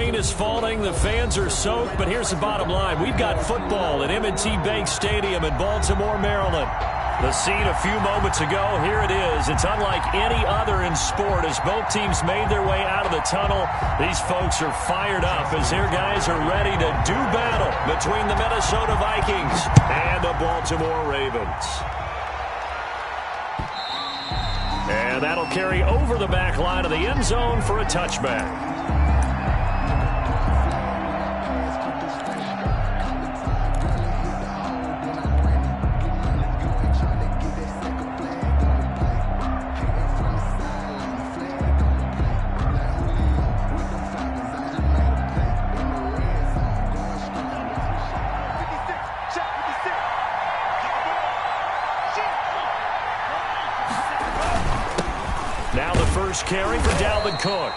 rain is falling, the fans are soaked, but here's the bottom line. We've got football at M&T Bank Stadium in Baltimore, Maryland. The scene a few moments ago, here it is. It's unlike any other in sport as both teams made their way out of the tunnel. These folks are fired up as their guys are ready to do battle between the Minnesota Vikings and the Baltimore Ravens. And that'll carry over the back line of the end zone for a touchback. Now the first carry for Dalvin Cook.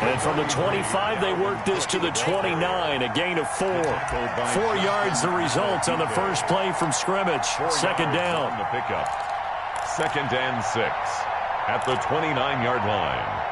And from the 25, they work this to the 29, a gain of 4. 4 yards the result on the first play from scrimmage. Second down. The pickup. 2nd and 6 at the 29-yard line.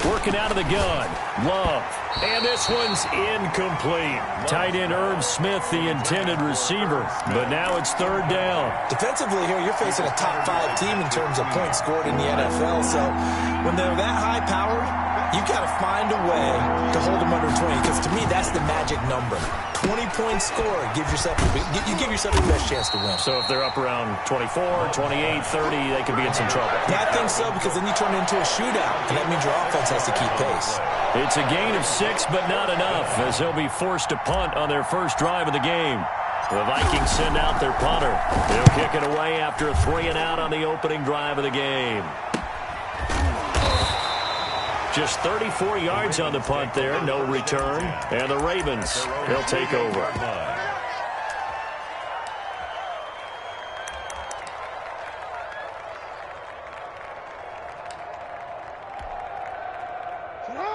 Working out of the gun, Love. And this one's incomplete. Tight end Irv Smith, the intended receiver. But now it's 3rd down. Defensively here, you're facing a top 5 team in terms of points scored in the NFL. So when they're that high-powered, you got to find a way to hold them under 20. Because to me, that's the magic number. 20-point score gives yourself you give yourself the best chance to win. So if they're up around 24, 28, 30, they could be in some trouble. Yeah, I think so, because then you turn it into a shootout, and that means your offense has to keep pace. It's a gain of 6, but not enough, as they'll be forced to punt on their first drive of the game. The Vikings send out their punter. They'll kick it away after a 3-and-out on the opening drive of the game. Just 34 yards on the punt there, no return. And the Ravens, they'll take over.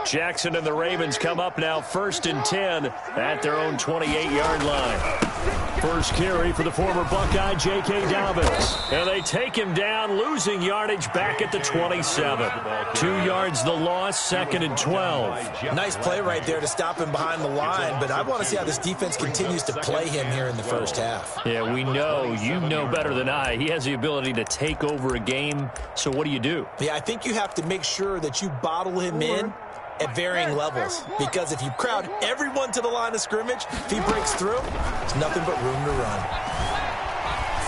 Jackson and the Ravens come up now 1st and 10 at their own 28-yard line. First carry for the former Buckeye, J.K. Dobbins. And they take him down, losing yardage back at the 27. 2 yards the loss, 2nd and 12. Nice play right there to stop him behind the line, but I want to see how this defense continues to play him here in the first half. Yeah, we know, you know better than I, he has the ability to take over a game, so what do? Yeah, I think you have to make sure that you bottle him in at varying levels, because if you crowd everyone to the line of scrimmage, if he breaks through, there's nothing but room to run.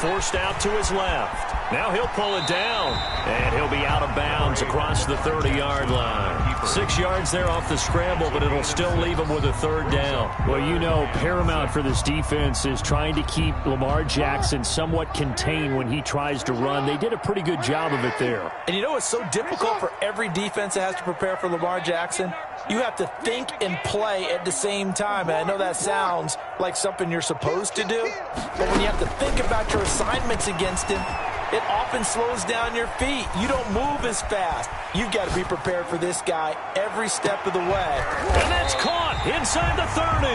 Forced out to his left. Now he'll pull it down, and he'll be out of bounds across the 30-yard line. 6 yards there off the scramble, but it'll still leave him with a 3rd down. Well, you know, paramount for this defense is trying to keep Lamar Jackson somewhat contained when he tries to run. They did a pretty good job of it there. And you know what's so difficult for every defense that has to prepare for Lamar Jackson? You have to think and play at the same time. And I know that sounds like something you're supposed to do, but when you have to think about your assignments against him, it often slows down your feet. You don't move as fast. You've got to be prepared for this guy every step of the way. And that's caught inside the 30.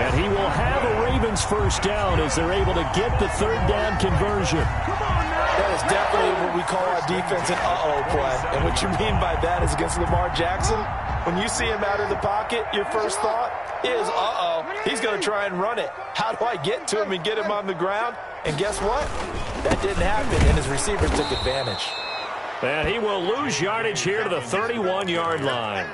And he will have a Ravens first down as they're able to get the 3rd down conversion. That is definitely what we call our defense an uh-oh play. And what you mean by that is against Lamar Jackson, when you see him out of the pocket, your first thought is, uh-oh, he's going to try and run it. How do I get to him and get him on the ground? And guess what? That didn't happen, and his receivers took advantage. And he will lose yardage here to the 31-yard line.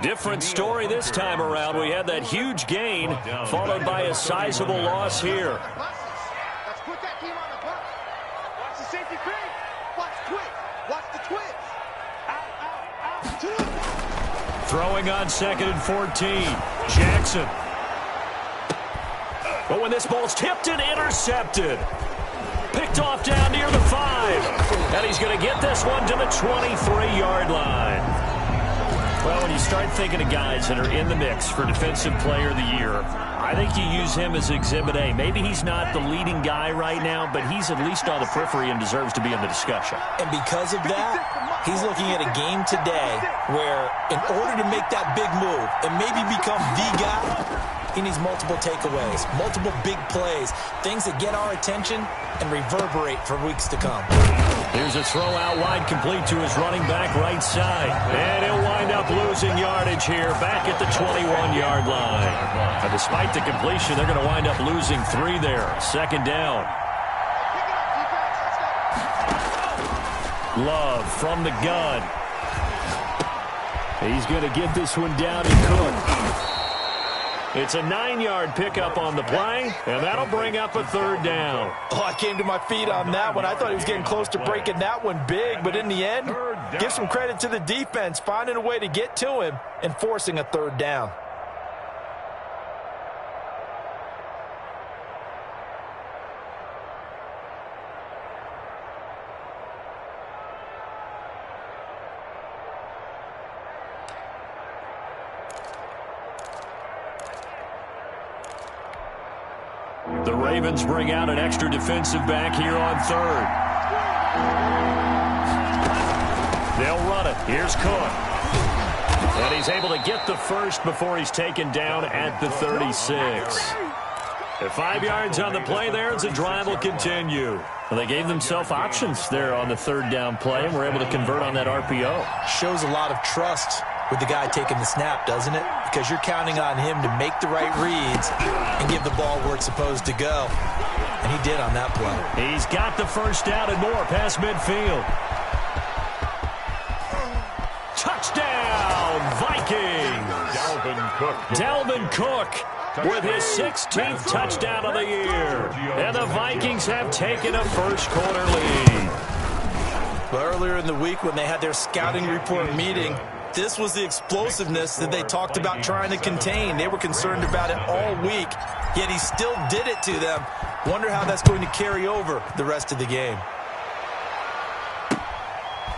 Different story this time around. We had that huge gain, followed by a sizable loss here. Let's put that team on the bus. Watch the safety cream. Watch twitch. Watch the twitch. Out. Throwing on 2nd and 14. Jackson. But when this ball's tipped and intercepted. Picked off down near the 5. And he's going to get this one to the 23-yard line. Well, when you start thinking of guys that are in the mix for Defensive Player of the Year, I I think you use him as Exhibit A. Maybe he's not the leading guy right now, but he's at least on the periphery and deserves to be in the discussion. And because of that, he's looking at a game today where in order to make that big move and maybe become the guy, he needs multiple takeaways, multiple big plays, things that get our attention and reverberate for weeks to come. Here's a throw out wide, complete to his running back right side. And he'll wind up losing yardage here back at the 21-yard line. And despite the completion, they're going to wind up losing 3 there. Second down. Love from the gun. He's going to get this one down to Cook. It's a 9-yard pickup on the play, and that'll bring up a 3rd down. Oh, I came to my feet on that one. I thought he was getting close to breaking that one big, but in the end, give some credit to the defense, finding a way to get to him and forcing a 3rd down. The Ravens bring out an extra defensive back here on 3rd. They'll run it. Here's Cook. And he's able to get the first before he's taken down at the 36. At 5 yards on the play there as the drive will continue. Well, they gave themselves options there on the 3rd down play and were able to convert on that RPO. Shows a lot of trust with the guy taking the snap, doesn't it? Because you're counting on him to make the right reads and give the ball where it's supposed to go. And he did on that play. He's got the first down and more past midfield. Touchdown, Vikings! Dalvin Cook with his 16th touchdown of the year. And the Vikings have taken a first-quarter lead. Well, earlier in the week when they had their scouting report meeting, this was the explosiveness that they talked about trying to contain. They were concerned about it all week, yet he still did it to them. Wonder how that's going to carry over the rest of the game.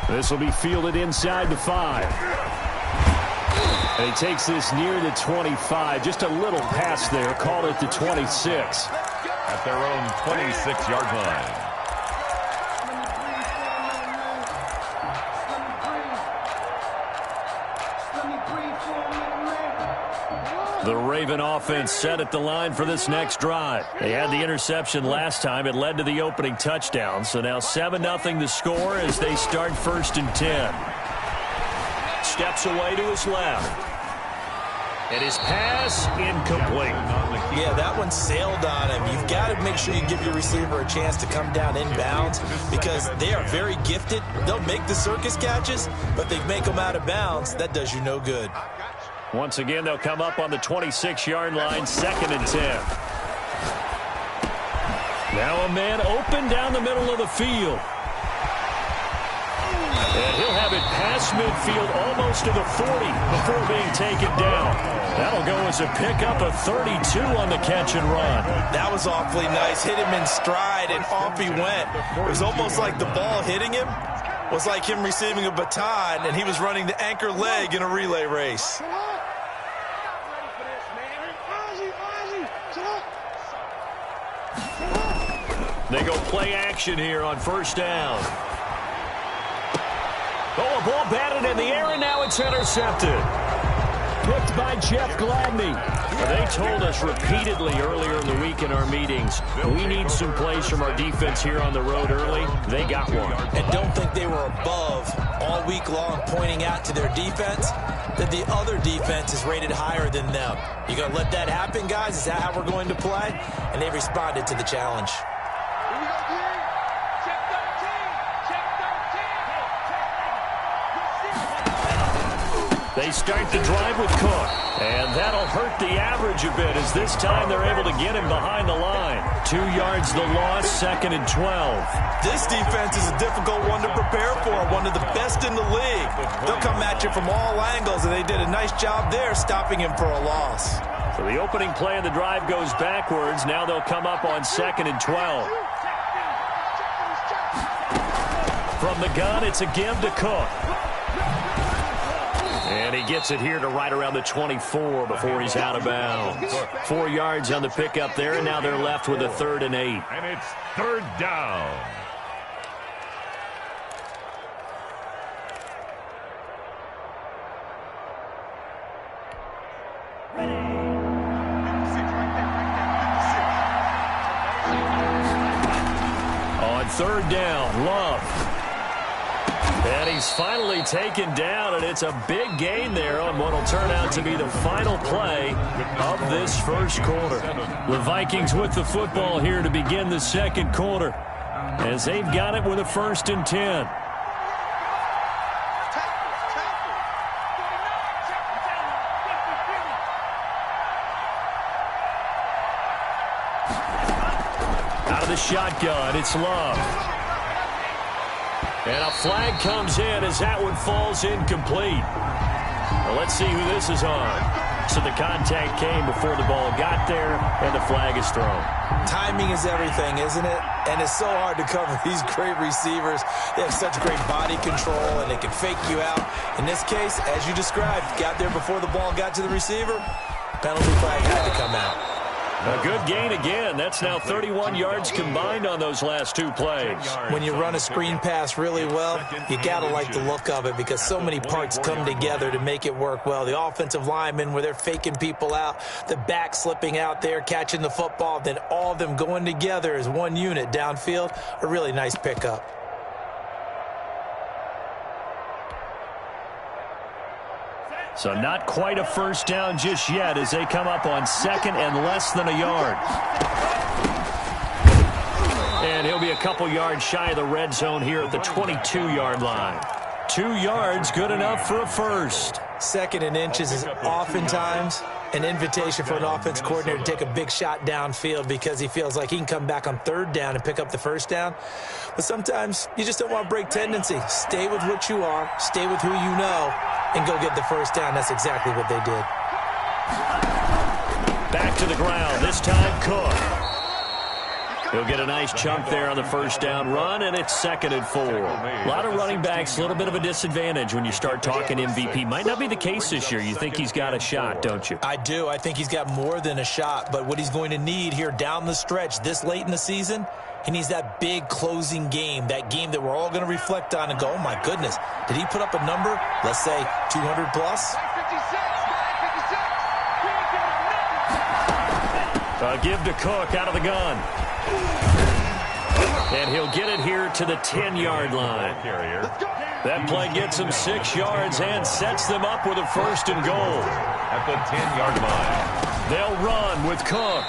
This will be fielded inside the 5. And he takes this near the 25. Just a little pass there. Called it the 26. At their own 26-yard line. The Raven offense set at the line for this next drive. They had the interception last time. It led to the opening touchdown. So now 7-0 the score as they start 1st and 10. Steps away to his left. And his pass incomplete. Yeah, that one sailed on him. You've got to make sure you give your receiver a chance to come down inbounds because they are very gifted. They'll make the circus catches, but they make them out of bounds. That does you no good. Once again, they'll come up on the 26-yard line, 2nd and 10. Now a man open down the middle of the field. And he'll have it past midfield almost to the 40 before being taken down. That'll go as a pickup of 32 on the catch and run. That was awfully nice. Hit him in stride, and off he went. It was almost like the ball hitting him was like him receiving a baton, and he was running the anchor leg in a relay race. They go play action here on 1st down. Oh, a ball batted in the air, and now it's intercepted. Picked by Jeff Gladney. They told us repeatedly earlier in the week in our meetings, we need some plays from our defense here on the road early. They got one. And don't think they were above all week long pointing out to their defense that the other defense is rated higher than them. You going to let that happen, guys? Is that how we're going to play? And they responded to the challenge. They start the drive with Cook, and that'll hurt the average a bit as this time they're able to get him behind the line. 2 yards the loss, 2nd and 12. This defense is a difficult one to prepare for, one of the best in the league. They'll come at you from all angles, and they did a nice job there stopping him for a loss. So the opening play of the drive goes backwards. Now they'll come up on 2nd and 12. From the gun, it's a give to Cook. And he gets it here to right around the 24 before he's out of bounds. 4 yards on the pickup there, and now they're left with a 3rd and 8. And it's 3rd down. On 3rd down, Love. And he's finally taken down, and it's a big gain there on what will turn out to be the final play of this first quarter. The Vikings with the football here to begin the second quarter, as they've got it with a 1st and 10. Out of the shotgun, it's Love. And a flag comes in as that one falls incomplete. Well, let's see who this is on. So the contact came before the ball got there, and the flag is thrown. Timing is everything, isn't it? And it's so hard to cover these great receivers. They have such great body control, and they can fake you out. In this case, as you described, got there before the ball got to the receiver. Penalty flag had to come out. A good gain again. That's now 31 yards combined on those last 2 plays. When you run a screen pass really well, you got to like the look of it because so many parts come together to make it work well. The offensive linemen, where they're faking people out, the back slipping out there, catching the football, then all of them going together as one unit downfield. A really nice pickup. So not quite a 1st down just yet as they come up on 2nd and less than a yard. And he'll be a couple yards shy of the red zone here at the 22-yard line. 2 yards, good enough for a 1st. 2nd and inches is oftentimes an invitation for an offense coordinator to take a big shot downfield because he feels like he can come back on 3rd down and pick up the 1st down. But sometimes you just don't want to break tendency. Stay with what you are, stay with who you know, and go get the 1st down. That's exactly what they did. Back to the ground, this time Cook. He'll get a nice chunk there on the 1st down run, and it's 2nd and 4. A lot of running backs, a little bit of a disadvantage when you start talking MVP. Might not be the case this year. You think he's got a shot, don't you? I do. I think he's got more than a shot, but what he's going to need here down the stretch this late in the season, he needs that big closing game, that game that we're all going to reflect on and go, oh, my goodness, did he put up a number, let's say 200 plus? Give to Cook out of the gun. And he'll get it here to the 10-yard line. That play gets him 6 yards and sets them up with a 1st and goal. At the 10-yard line. They'll run with Cook.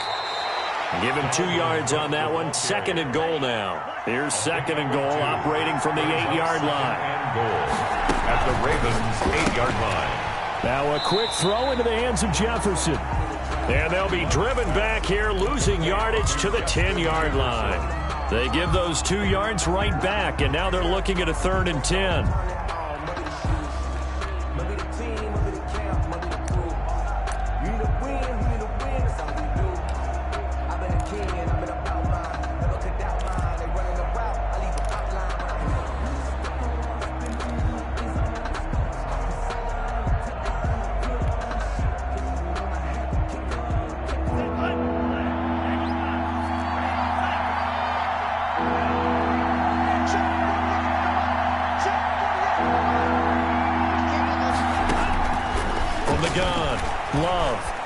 Give him 2 yards on that one. 2nd and goal now. Here's 2nd and goal operating from the 8-yard line. And goal at the Ravens' 8-yard line. Now a quick throw into the hands of Jefferson. And they'll be driven back here, losing yardage to the 10-yard line. They give those 2 yards right back, and now they're looking at a 3rd and 10.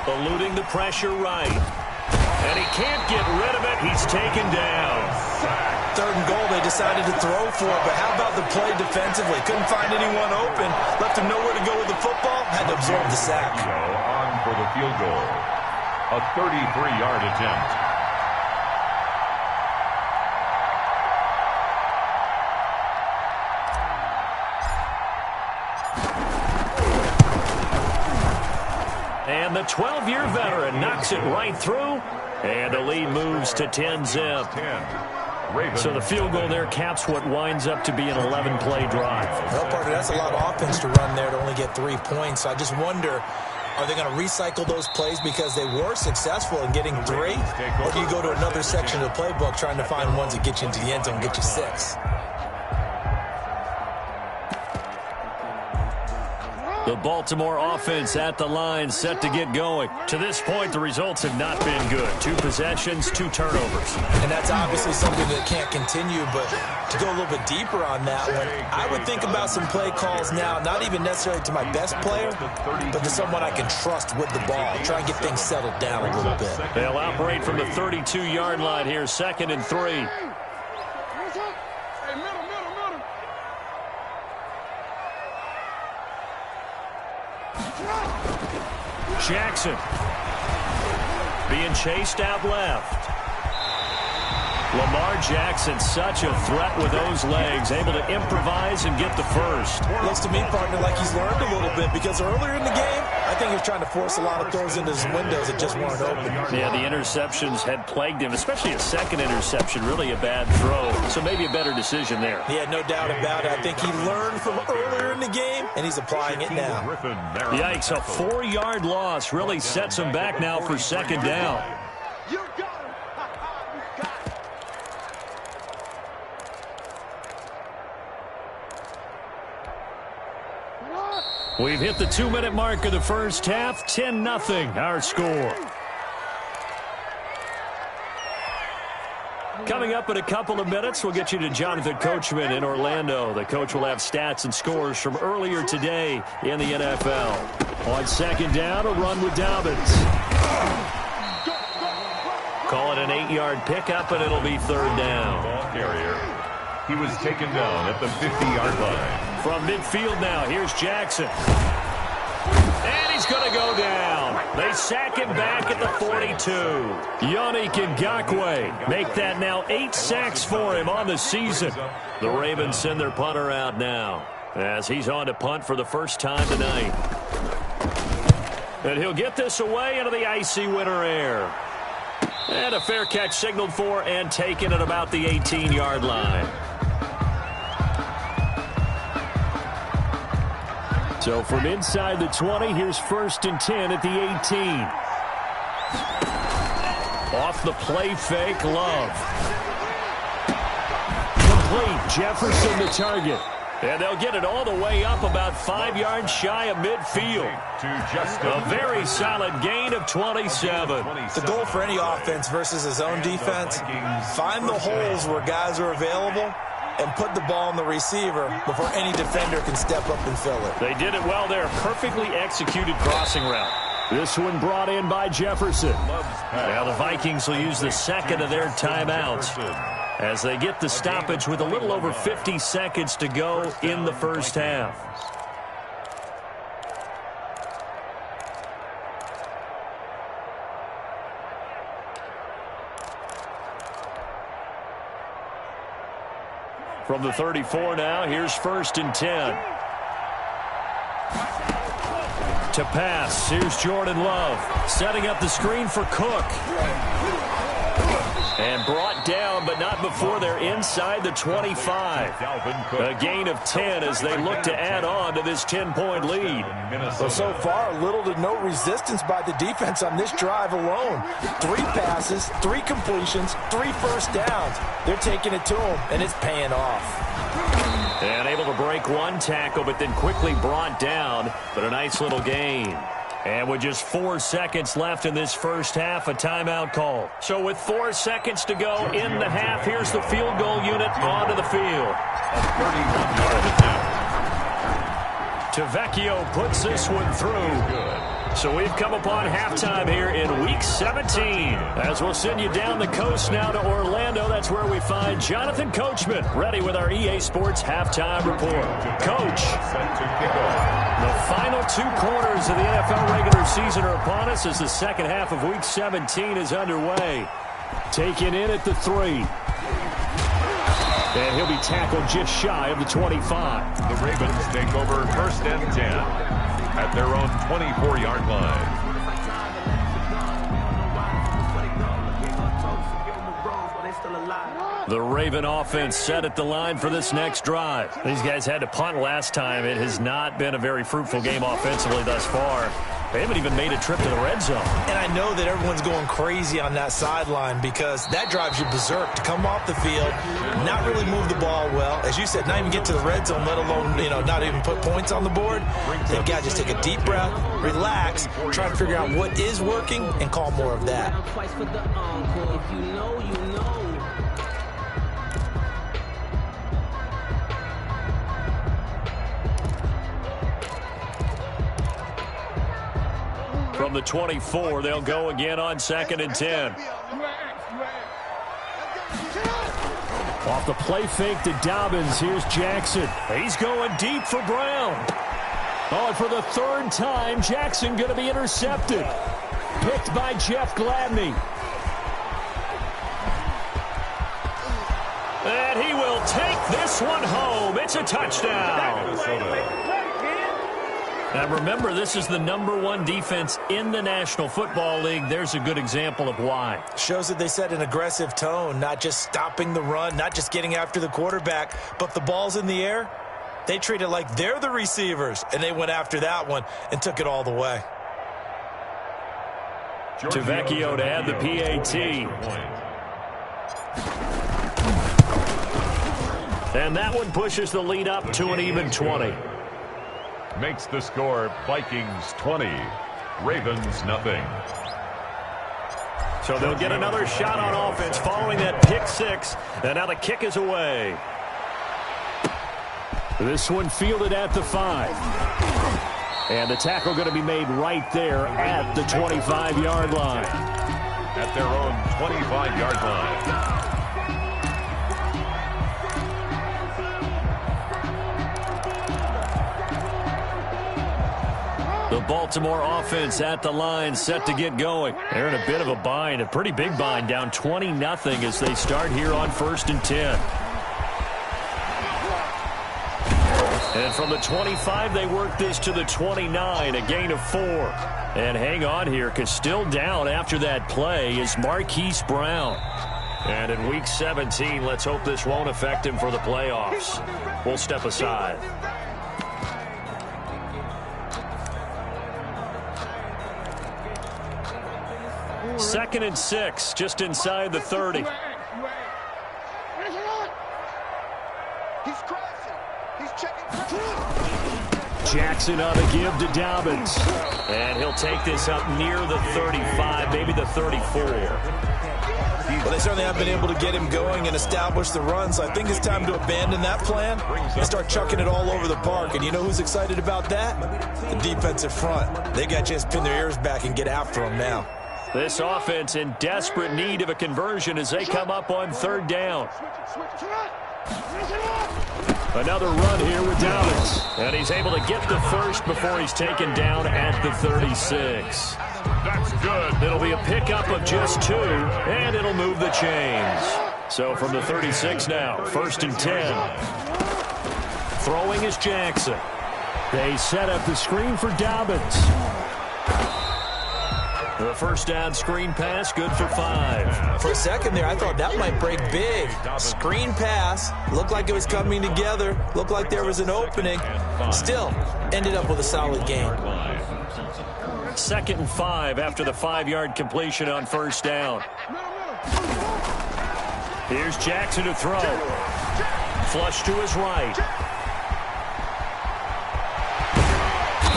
Eluding the pressure right. And he can't get rid of it. He's taken down. 3rd and goal, they decided to throw for it, but how about the play defensively? Couldn't find anyone open. Left him nowhere to go with the football. Had to absorb the sack. On for the field goal. A 33-yard attempt. And the 12-year veteran knocks it right through, and the lead moves to 10-zip. So the field goal there caps what winds up to be an 11-play drive. Well, partner, that's a lot of offense to run there to only get 3 points. So I just wonder, are they going to recycle those plays because they were successful in getting 3? Or do you go to another section of the playbook trying to find ones that get you into the end zone and get you 6? The Baltimore offense at the line, set to get going. To this point, the results have not been good. 2 possessions, 2 turnovers. And that's obviously something that can't continue, but to go a little bit deeper on that one, I would think about some play calls now, not even necessarily to my best player, but to someone I can trust with the ball. Try and get things settled down a little bit. They'll operate from the 32-yard line here, 2nd and 3. Jackson being chased out left. Lamar Jackson, such a threat with those legs, able to improvise and get the first. Looks to me, partner, like he's learned a little bit, because earlier in the game, I think he was trying to force a lot of throws into his windows that just weren't open. Yeah, the interceptions had plagued him, especially a second interception, really a bad throw. So maybe a better decision there. Yeah, no doubt about it. I think he learned from earlier in the game, and he's applying it now. Yikes, a 4-yard loss really sets him back now for 2nd down. We've hit the 2-minute mark of the first half. 10-0 our score. Coming up in a couple of minutes, we'll get you to Jonathan Coachman in Orlando. The coach will have stats and scores from earlier today in the NFL. On 2nd down, a run with Dobbins. Call it an 8-yard pickup, and it'll be 3rd down. Ball carrier. He was taken down at the 50-yard line. From midfield now, here's Jackson. And he's going to go down. They sack him back at the 42. Yannick Ngakoue make that now 8 sacks for him on the season. The Ravens send their punter out now as he's on to punt for the first time tonight. And he'll get this away into the icy winter air. And a fair catch signaled for and taken at about the 18-yard line. So from inside the 20, here's 1st and 10 at the 18. Off the play fake, Love. Complete, Jefferson the target. And they'll get it all the way up about 5 yards shy of midfield. A very solid gain of 27. The goal for any offense versus his own defense, find the holes where guys are available and put the ball on the receiver before any defender can step up and fill it. They did it well there. Perfectly executed crossing route. This one brought in by Jefferson. Now the Vikings will use the 2nd of their timeouts as they get the stoppage with a little over 50 seconds to go in the first half. From the 34 now, here's 1st and 10. To pass, here's Jordan Love. Setting up the screen for Cook. And brought down, but not before they're inside the 25. A gain of 10 as they look to add on to this 10-point lead. Well, so far, little to no resistance by the defense on this drive alone. 3 passes, 3 completions, 3 first downs. They're taking it to them, and it's paying off. And able to break 1 tackle, but then quickly brought down, but a nice little gain. And with just 4 seconds left in this first half, a timeout call. So with 4 seconds to go in the half, here's the field goal unit onto the field. A 31-yard attempt. Tavecchio puts this one through. So we've come upon halftime here in Week 17. As we'll send you down the coast now to Orlando, that's where we find Jonathan Coachman, ready with our EA Sports Halftime Report. Coach, the final 2 quarters of the NFL regular season are upon us as the second half of Week 17 is underway. Taken in at the 3. And he'll be tackled just shy of the 25. The Ravens take over 1st and 10 at their own 24-yard line. The Raven offense set at the line for this next drive. These guys had to punt last time. It has not been a very fruitful game offensively thus far. They haven't even made a trip to the red zone. And I know that everyone's going crazy on that sideline because that drives you berserk to come off the field, not really move the ball well. As you said, not even get to the red zone, let alone, not even put points on the board. They've got to just take a deep breath, relax, try to figure out what is working, and call more of that. From the 24, they'll go again on 2nd and 10. Off the play fake to Dobbins, here's Jackson. He's going deep for Brown. Oh, and for the 3rd time, Jackson going to be intercepted. Picked by Jeff Gladney. And he will take this one home. It's a touchdown. Now remember, this is the #1 defense in the National Football League. There's a good example of why. Shows that they set an aggressive tone, not just stopping the run, not just getting after the quarterback, but the ball's in the air. They treat it like they're the receivers, and they went after that one and took it all the way. To Vecchio to add the PAT. And that one pushes the lead up to an even 20. Makes the score Vikings 20, Ravens nothing. So they'll get another shot on offense following that pick 6. And now the kick is away. This one fielded at the 5. And the tackle going to be made right there at the 25-yard line. At their own 25-yard line. The Baltimore offense at the line, set to get going. They're in a bit of a bind, a pretty big bind, down 20-0 as they start here on 1st and 10. And from the 25, they work this to the 29, a gain of 4. And hang on here, because still down after that play is Marquise Brown. And in Week 17, let's hope this won't affect him for the playoffs. We'll step aside. Second and 6, just inside the 30. He's crossing. He's checking. Jackson on the give to Dobbins. And he'll take this up near the 35, maybe the 34. Well, they certainly have been able to get him going and establish the run, so I think it's time to abandon that plan and start chucking it all over the park. And you know who's excited about that? The defensive front. They got to just pin their ears back and get after him now. This offense in desperate need of a conversion as they come up on 3rd down. Another run here with Dobbins. And he's able to get the first before he's taken down at the 36. That's good. It'll be a pickup of just 2, and it'll move the chains. So from the 36 now, 1st and 10. Throwing is Jackson. They set up the screen for Dobbins. The first down screen pass, good for 5. For a second there, I thought that might break big. Screen pass, looked like it was coming together, looked like there was an opening. Still, ended up with a solid gain. 2nd and 5 after the 5-yard completion on 1st down. Here's Jackson to throw. Flush to his right.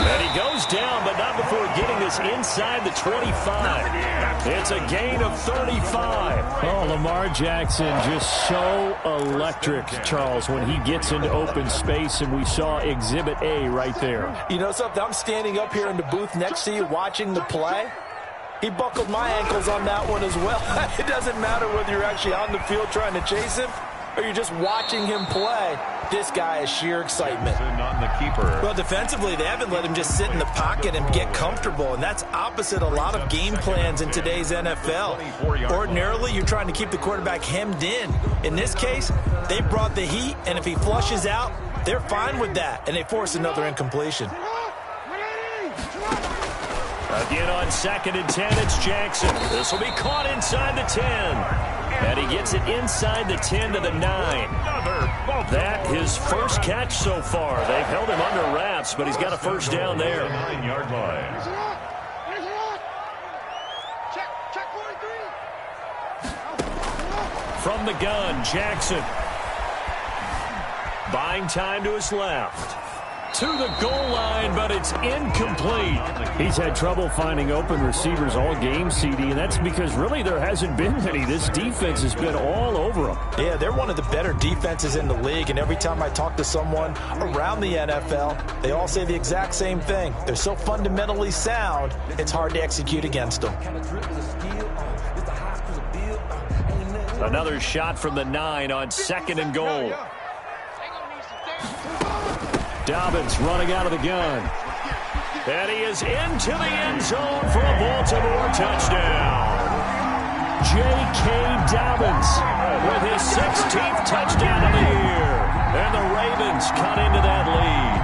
And he goes down, but not before getting this inside the 25. It's a gain of 35. Oh, Lamar Jackson just so electric, Charles, when he gets into open space, and we saw Exhibit A right there. You know something? I'm standing up here in the booth next to you watching the play. He buckled my ankles on that one as well. It doesn't matter whether you're actually on the field trying to chase him or you're just watching him play. This guy is sheer excitement. On the keeper. Well, defensively, they haven't let him just sit in the pocket and get comfortable, and that's opposite a lot of game plans in today's NFL. Ordinarily, you're trying to keep the quarterback hemmed in. In this case, they brought the heat, and if he flushes out, they're fine with that, and they force another incompletion. Again on 2nd and 10, it's Jackson. This will be caught inside the 10. And he gets it inside the 10 to the 9. That his first catch so far. They've held him under wraps, but he's got a first down there. 9-yard line. Check 43. From the gun, Jackson. Buying time to his left. To the goal line, but it's incomplete. He's had trouble finding open receivers all game, CD, and that's because really there hasn't been any. This defense has been all over them. Yeah, they're one of the better defenses in the league, and every time I talk to someone around the NFL, they all say the exact same thing. They're so fundamentally sound, it's hard to execute against them. Another shot from the 9 on 2nd and goal. Dobbins running out of the gun. And he is into the end zone for a Baltimore touchdown. J.K. Dobbins with his 16th touchdown of the year. And the Ravens cut into that lead.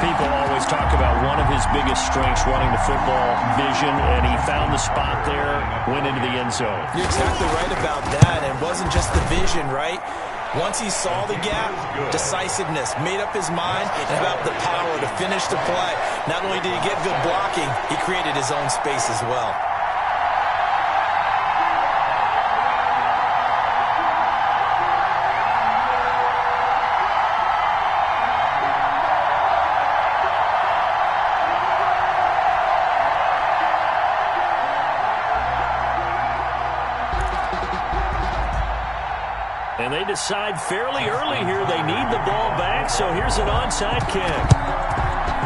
People always talk about one of his biggest strengths running the football, vision, and he found the spot there, went into the end zone. You're exactly right about that. It wasn't just the vision, right? Once he saw the gap, decisiveness, made up his mind, and about the power to finish the play. Not only did he get good blocking, he created his own space as well. And they decide fairly early here they need the ball back, so here's an onside kick.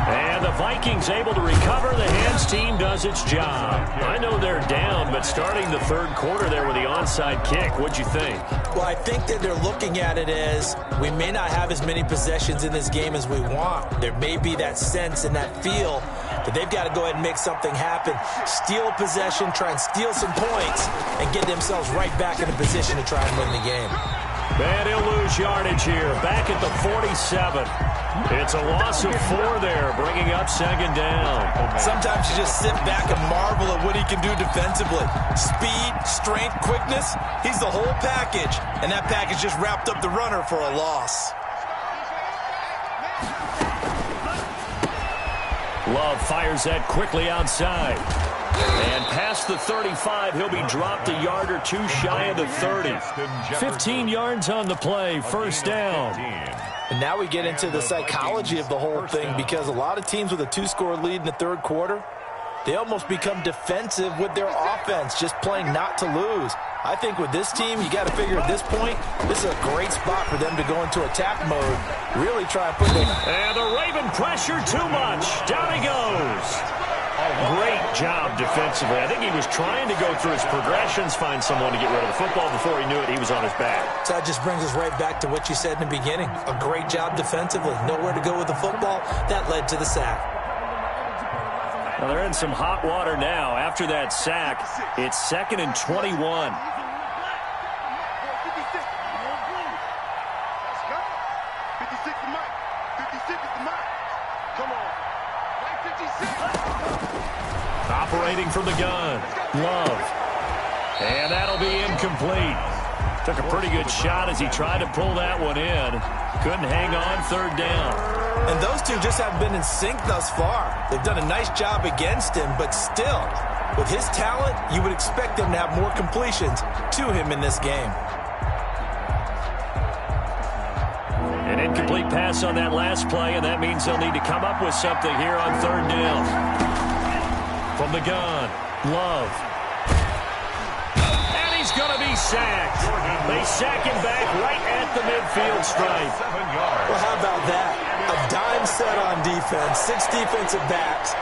And the Vikings able to recover. The hands team does its job. I know they're down, but starting the third quarter there with the onside kick, what'd you think? Well, I think that they're looking at it as we may not have as many possessions in this game as we want. There may be that sense and that feel that they've got to go ahead and make something happen. Steal a possession, try and steal some points, and get themselves right back in a position to try and win the game. And he'll lose yardage here, back at the 47. It's a loss of 4 there, bringing up 2nd down. Sometimes you just sit back and marvel at what he can do defensively. Speed, strength, quickness, he's the whole package. And that package just wrapped up the runner for a loss. Love fires that quickly outside. And past the 35, he'll be dropped a yard or two shy of the 30. 15 yards on the play, first down. And now we get into the psychology of the whole thing, because a lot of teams with a 2-score lead in the third quarter, they almost become defensive with their offense, just playing not to lose. I think with this team, you got to figure at this point, this is a great spot for them to go into attack mode, really try and put them. And the Raven pressure too much. Down he goes. Great job defensively. I think he was trying to go through his progressions, find someone to get rid of the football. Before he knew it, he was on his back. So that just brings us right back to what you said in the beginning. A great job defensively. Nowhere to go with the football. That led to the sack. Well, they're in some hot water now. After that sack, it's 2nd and 21. Let's go. 56 is Mike. 56 is the Mike. Come on. 56. Operating from the gun, Love. And that'll be incomplete. Took a pretty good shot as he tried to pull that one in. Couldn't hang on, 3rd down. And those two just haven't been in sync thus far. They've done a nice job against him, but still, with his talent, you would expect them to have more completions to him in this game. An incomplete pass on that last play, and that means they'll need to come up with something here on 3rd down. From the gun, Love. And he's going to be sacked. They sack him back right at the midfield stripe. Well, how about that? A dime set on defense, 6 defensive backs.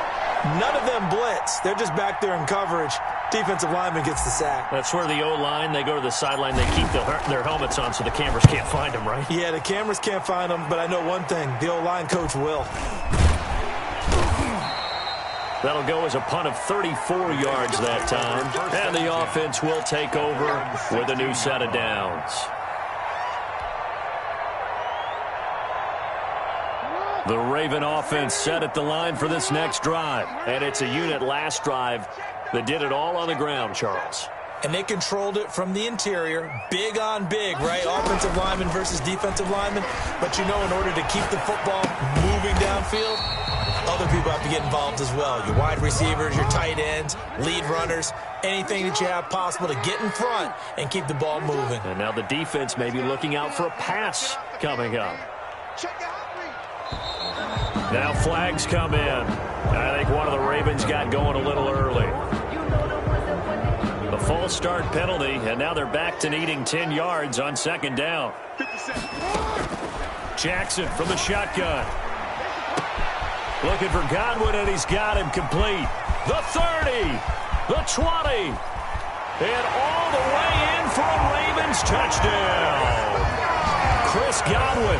None of them blitz. They're just back there in coverage. Defensive lineman gets the sack. That's where the O-line, they go to the sideline, they keep their helmets on so the cameras can't find them, right? Yeah, the cameras can't find them, but I know one thing. The O-line coach will. That'll go as a punt of 34 yards that time. And the offense will take over with a new set of downs. The Raven offense set at the line for this next drive. And it's a unit last drive that did it all on the ground, Charles. and they controlled it from the interior, big on big, right? Offensive lineman versus defensive lineman. But you know, in order to keep the football moving downfield, other people have to get involved as well. Your wide receivers, your tight ends, lead runners, anything that you have possible to get in front and keep the ball moving. And now the defense may be looking out for a pass coming up. Now flags come in. I think one of the Ravens got going a little early. The false start penalty, and now they're back to needing 10 yards on second down. Jackson from the shotgun. Looking for Godwin, and he's got him complete. The 30, the 20, and all the way in for a Ravens touchdown. Chris Godwin,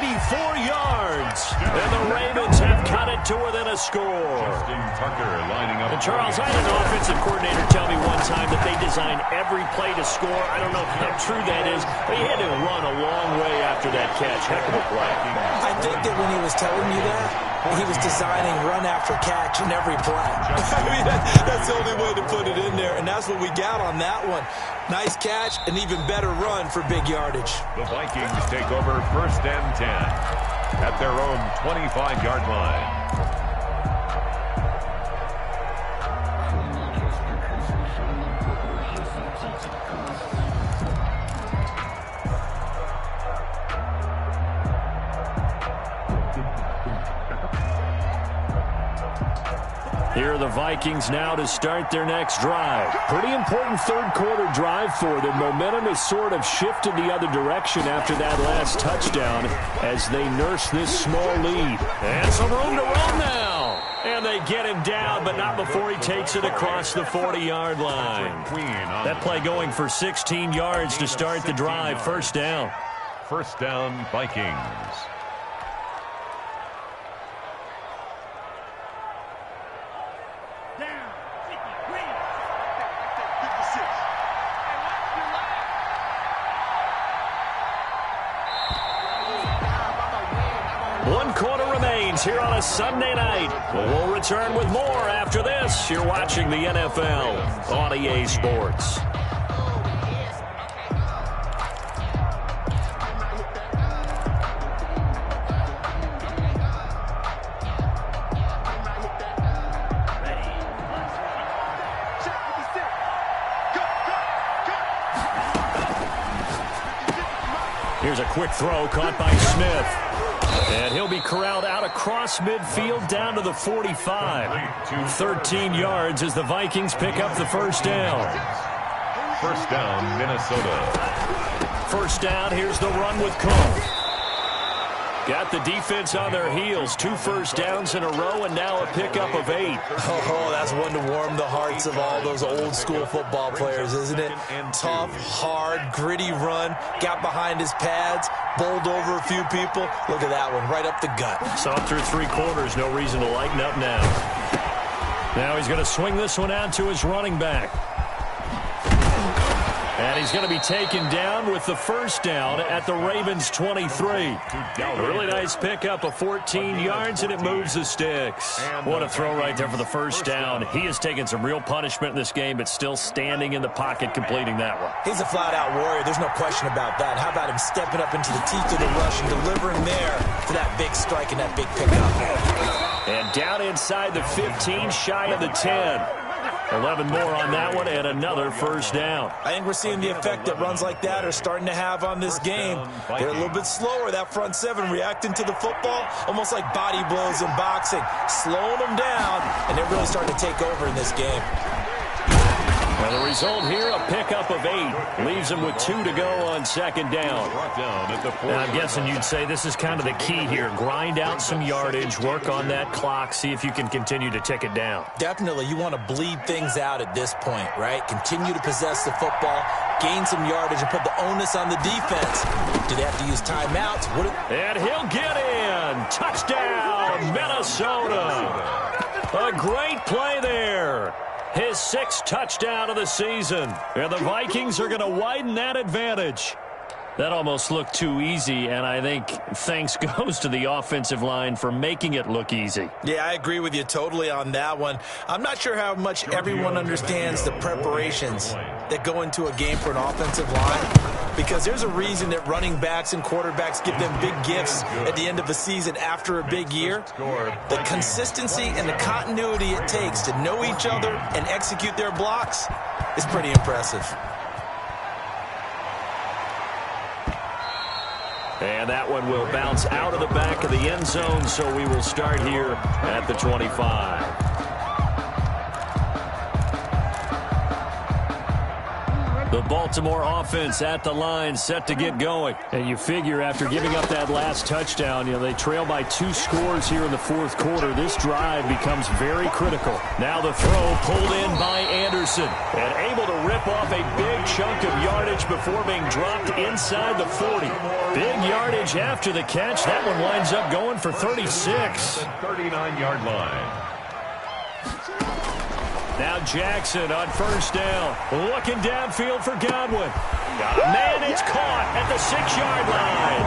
84 yards, and the Ravens have cut it to within a score. Tucker lining up. And Charles, I had an offensive coordinator tell me one time that they design every play to score. I don't know how true that is, but he had to run a long way after that catch. Heck of a play. I think that when he was telling you that, he was designing run after catch in every play. I mean, that's the only way to put it in there, and that's what we got on that one. Nice catch, an even better run for big yardage. The Vikings take over 1st and 10 at their own 25-yard line. Here are the Vikings now to start their next drive. Pretty important third-quarter drive for them. Momentum has sort of shifted the other direction after that last touchdown as they nurse this small lead. And some room to run now. And they get him down, but not before he takes it across the 40-yard line. That play going for 16 yards to start the drive. First down. First down, Vikings. One quarter remains here on a Sunday night. We'll return with more after this. You're watching the NFL on EA Sports. Here's a quick throw caught by Smith. And he'll be corralled out across midfield down to the 45. 13 yards as the Vikings pick up the first down. First down, Minnesota. First down, here's the run with Cook. Got the defense on their heels. 2 first downs in a row and now a pickup of 8. Oh, that's one to warm the hearts of all those old school football players, isn't it? Tough, hard, gritty run. Got behind his pads, bowled over a few people. Look at that one, right up the gut. Saw it through 3 quarters. No reason to lighten up now. Now he's going to swing this one out to his running back. And he's going to be taken down with the first down at the Ravens 23. A really nice pickup of 14 yards, and it moves the sticks. What a throw right there for the first down. He has taken some real punishment in this game, but still standing in the pocket, completing that one. He's a flat-out warrior. There's no question about that. How about him stepping up into the teeth of the rush and delivering there for that big strike and that big pickup. And down inside the 15, shy of the 10. 11 more on that one, and another first down. I think we're seeing the effect that runs like that are starting to have on this game. They're a little bit slower, that front 7 reacting to the football, almost like body blows in boxing, slowing them down, and they're really starting to take over in this game. Well, the result here, a pickup of 8. Leaves him with 2 to go on second down. Now, I'm guessing you'd say this is kind of the key here. Grind out some yardage, work on that clock, see if you can continue to tick it down. Definitely. You want to bleed things out at this point, right? Continue to possess the football, gain some yardage, and put the onus on the defense. Do they have to use timeouts? And he'll get in. Touchdown, Minnesota. A great play there. His 6th touchdown of the season. And the Vikings are going to widen that advantage. That almost looked too easy, and I think thanks goes to the offensive line for making it look easy. Yeah, I agree with you totally on that one. I'm not sure how much everyone understands the preparations that go into a game for an offensive line, because there's a reason that running backs and quarterbacks give them big gifts at the end of a season after a big year. The consistency and the continuity it takes to know each other and execute their blocks is pretty impressive. And that one will bounce out of the back of the end zone, so we will start here at the 25. The Baltimore offense at the line, set to get going. And you figure after giving up that last touchdown, they trail by 2 scores here in the fourth quarter. This drive becomes very critical. Now the throw pulled in by Anderson and able to rip off a big chunk of yardage before being dropped inside the 40. Big yardage after the catch. That one winds up going for 36. 39-yard line. Now Jackson on first down. Looking downfield for Godwin. Got a man, it's caught at the 6-yard line.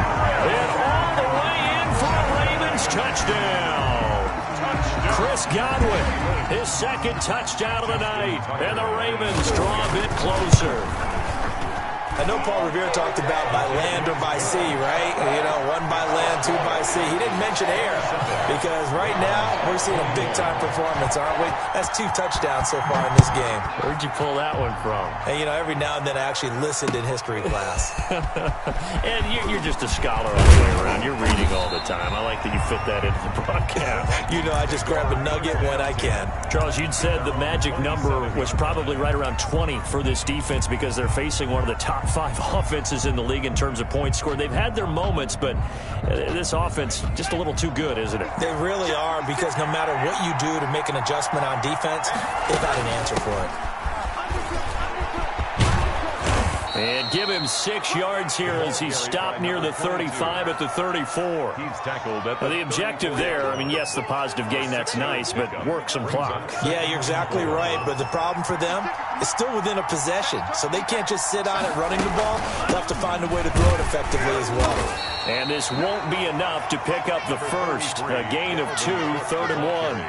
And all the way in for a Ravens touchdown. Chris Godwin, his second touchdown of the night. And the Ravens draw a bit closer. I know Paul Revere talked about by land or by sea, right? One by land, 2 by sea. He didn't mention air because right now we're seeing a big-time performance, aren't we? That's 2 touchdowns so far in this game. Where'd you pull that one from? And, every now and then I actually listened in history class. And you're just a scholar all the way around. You're reading all the time. I like that you fit that into the broadcast. I just grab a nugget when I can. Charles, you'd said the magic number was probably right around 20 for this defense because they're facing one of the top 5 offenses in the league in terms of points scored. They've had their moments, but this offense just a little too good, isn't it? They really are, because no matter what you do to make an adjustment on defense, they've got an answer for it. And give him 6 yards here as he's stopped near the 35 at the 34. He's tackled at the objective there, yes, the positive gain, that's nice, but work some clock. Yeah, you're exactly right, but the problem for them is still within a possession, so they can't just sit on it running the ball. They'll have to find a way to throw it effectively as well. And this won't be enough to pick up the first. A gain of 2, 3rd and 1.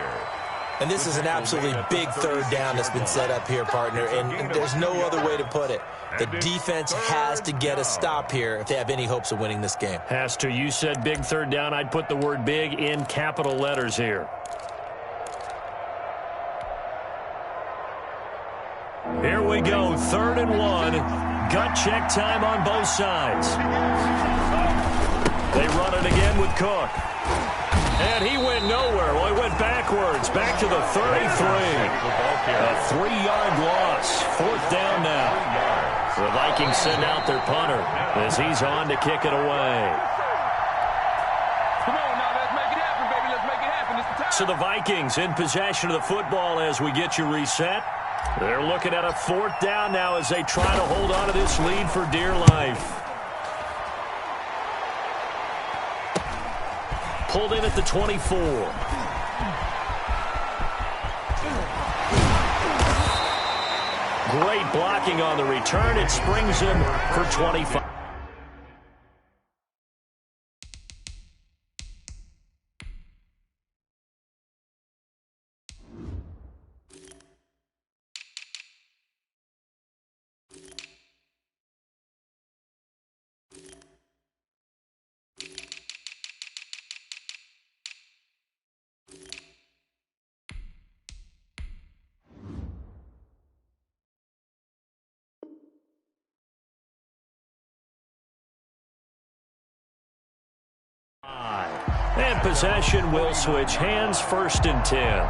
And this is an absolutely big 3rd down that's been set up here, partner, and there's no other way to put it. The defense has to get a stop here if they have any hopes of winning this game. Has to. You said big 3rd down. I'd put the word big in capital letters here. Here we go, 3rd and 1. Gut check time on both sides. They run it again with Cook. And he went nowhere. Well, he went backwards, back to the 33. A 3-yard loss. 4th down now. The Vikings send out their punter as he's on to kick it away. Come on now, let's make it happen, baby. Let's make it happen. It's the time. So the Vikings in possession of the football as we get you reset. They're looking at a 4th down now as they try to hold on to this lead for dear life. Pulled in at the 24. Great blocking on the return. It springs him for 25. And possession will switch hands, 1st and 10.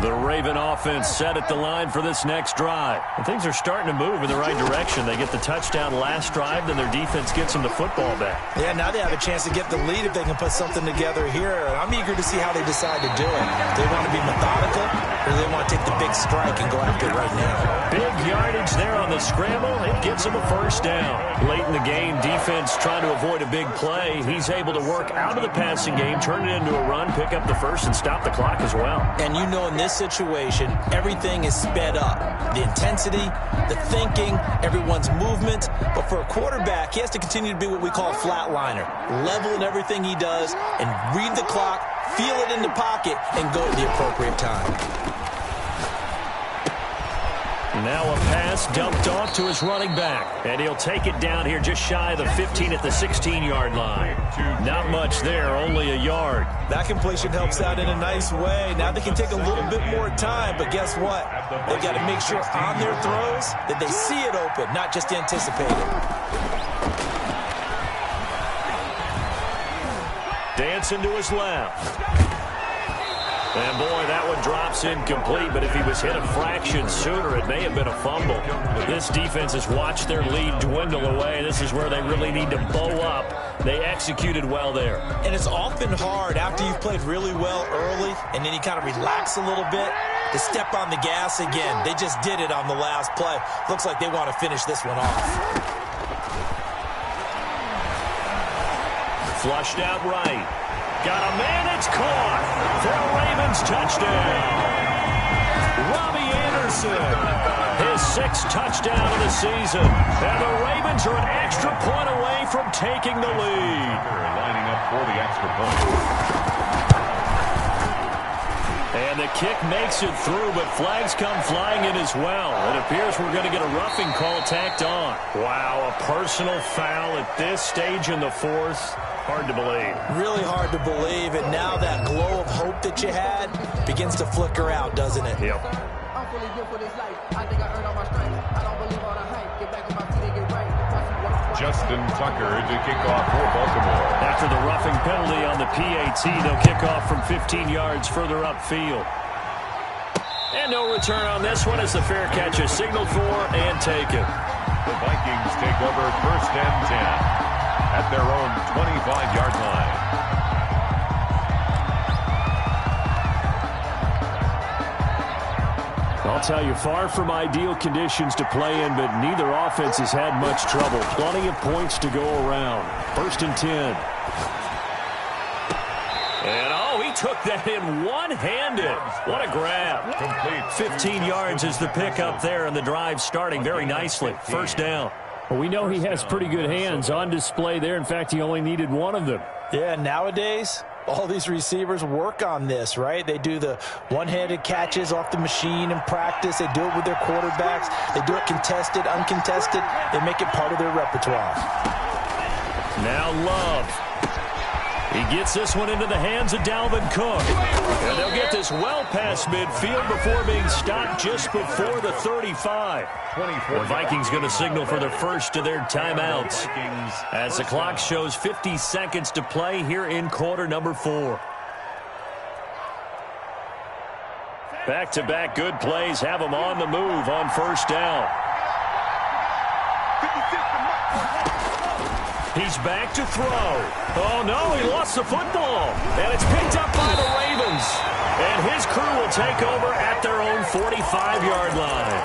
The Raven offense set at the line for this next drive. And things are starting to move in the right direction. They get the touchdown last drive, then their defense gets them the football back. Yeah, now they have a chance to get the lead if they can put something together here. I'm eager to see how they decide to do it. Do they want to be methodical, or do they want to take the big strike and go after it right now? Big yardage there on the scramble. It gets them a 1st down. Late in the game, defense trying to avoid a big play. He's able to work out of the passing game, turn it into a run, pick up the 1st, and stop the clock as well. And in this situation, everything is sped up. The intensity, the thinking, everyone's movement. But for a quarterback, he has to continue to be what we call a flatliner. Level in everything he does and read the clock, feel it in the pocket, and go at the appropriate time. Now a pass dumped off to his running back. And he'll take it down here just shy of the 15 at the 16-yard line. Not much there, only a yard. That completion helps out in a nice way. Now they can take a little bit more time, but guess what? They've got to make sure on their throws that they see it open, not just anticipate it. Dancing to his left. And, boy, that one drops incomplete, but if he was hit a fraction sooner, it may have been a fumble. This defense has watched their lead dwindle away. This is where they really need to bow up. They executed well there. And it's often hard after you've played really well early and then you kind of relax a little bit to step on the gas again. They just did it on the last play. Looks like they want to finish this one off. Flushed out right. Got a man, it's caught for a Ravens touchdown. Robbie Anderson, his 6th touchdown of the season. And the Ravens are an extra point away from taking the lead. Lining up for the extra point. And the kick makes it through, but flags come flying in as well. It appears we're going to get a roughing call tacked on. Wow, a personal foul at this stage in the 4th. Hard to believe. Really hard to believe, and now that glow of hope that you had begins to flicker out, doesn't it? Yep. I'm fully built for this life. I think I earned all my stripes. I don't believe all the hype. Get back on my feet and get right. Justin Tucker to kick off for Baltimore. After the roughing penalty on the PAT, they'll kick off from 15 yards further upfield. And no return on this one as the fair catch is signaled for and taken. The Vikings take over 1st and 10 at their own 25-yard line. I'll tell you, far from ideal conditions to play in, but neither offense has had much trouble. Plenty of points to go around. 1st and 10. And, oh, he took that in one-handed. What a grab. Complete. 15 yards is the pickup there, and the drive starting very nicely. 1st down. Well, we know he has pretty good hands on display there. In fact, he only needed one of them. Yeah, nowadays, all these receivers work on this, right? They do the one-handed catches off the machine in practice. They do it with their quarterbacks. They do it contested, uncontested. They make it part of their repertoire. Now Love. He gets this one into the hands of Dalvin Cook. And they'll get this well past midfield before being stopped just before the 35. The Vikings going to signal for the first of their timeouts as the clock shows 50 seconds to play here in quarter number 4. Back-to-back good plays have them on the move on 1st down. He's back to throw. Oh, no, he lost the football. And it's picked up by the Ravens. And his crew will take over at their own 45-yard line.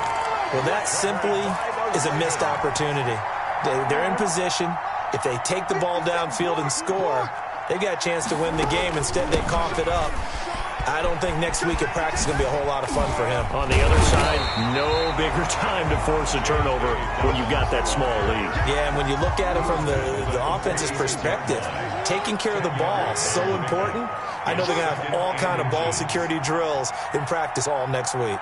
Well, that simply is a missed opportunity. They're in position. If they take the ball downfield and score, they got a chance to win the game. Instead, they cough it up. I don't think next week at practice is going to be a whole lot of fun for him. On the other side, no bigger time to force a turnover when you've got that small lead. Yeah, and when you look at it from the offense's perspective, taking care of the ball is so important. I know they're going to have all kind of ball security drills in practice all next week.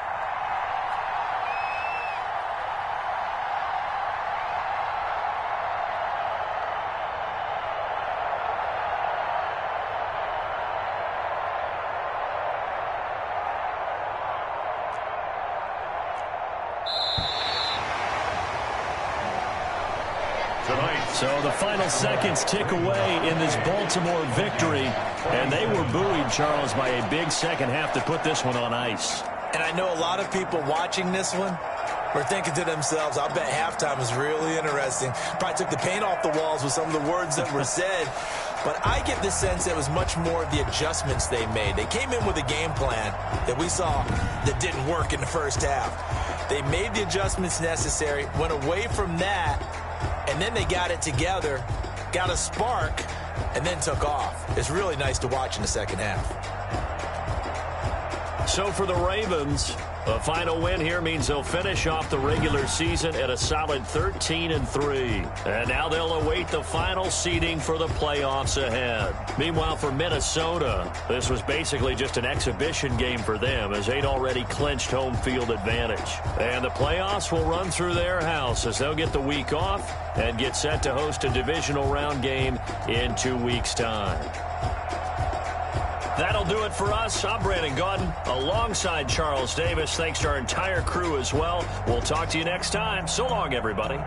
So the final seconds tick away in this Baltimore victory. And they were buoyed, Charles, by a big second half to put this one on ice. And I know a lot of people watching this one were thinking to themselves, I bet halftime is really interesting. Probably took the paint off the walls with some of the words that were said. But I get the sense it was much more of the adjustments they made. They came in with a game plan that we saw that didn't work in the first half. They made the adjustments necessary, went away from that, and then they got it together, got a spark, and then took off. It's really nice to watch in the second half. So for the Ravens, a final win here means they'll finish off the regular season at a solid 13-3. And now they'll await the final seeding for the playoffs ahead. Meanwhile, for Minnesota, this was basically just an exhibition game for them as they'd already clinched home field advantage. And the playoffs will run through their house as they'll get the week off and get set to host a divisional round game in 2 weeks' time. That'll do it for us. I'm Brandon Gaudin alongside Charles Davis. Thanks to our entire crew as well. We'll talk to you next time. So long, everybody.